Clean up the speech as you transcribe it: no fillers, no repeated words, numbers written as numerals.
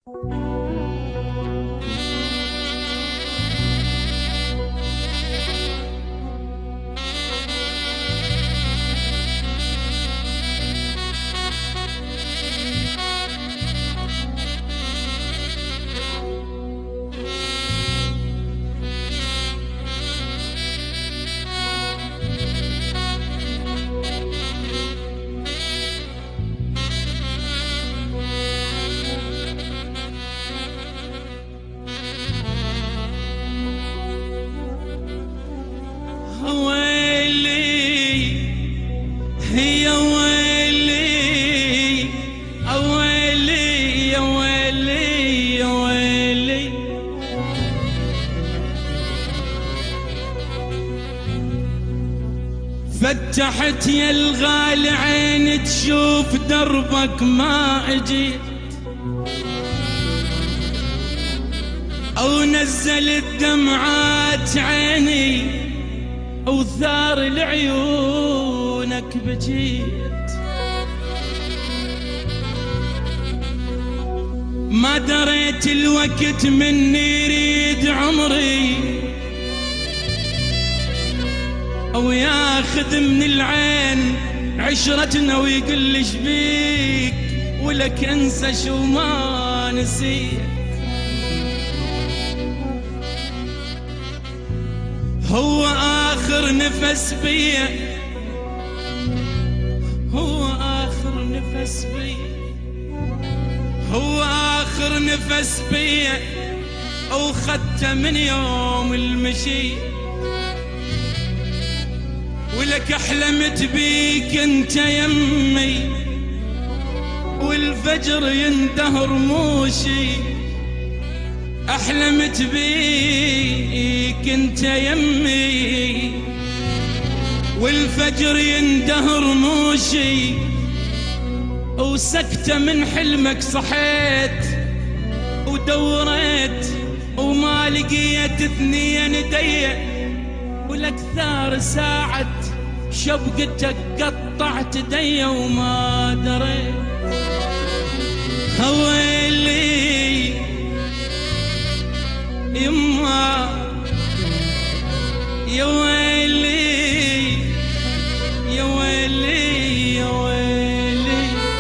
يا ويلي اويلي يا ويلي يا ويلي فتحت يا الغالي عين تشوف دربك ما اجيت، او نزلت دمعات عيني وثار لعيونك بجيت. ما دريت الوقت مني يريد عمري، او ياخذ من العين عشرتنا ويقول لي شبيك ولك انسى شو ما نسيت. هو آخر نفس بيا، هو آخر نفس بيا، هو آخر نفس بيا، وخدته من يوم المشي. ولك أحلمت بيك أنت يمي، والفجر يندهر موشي. أحلمت بيك أنت يمي، والفجر يندهر موشي. وسكتة من حلمك صحيت ودوريت وما لقيت اثنين دية، ولك ثار ساعة شبقتك قطعت دي وما دريت. هويلي يما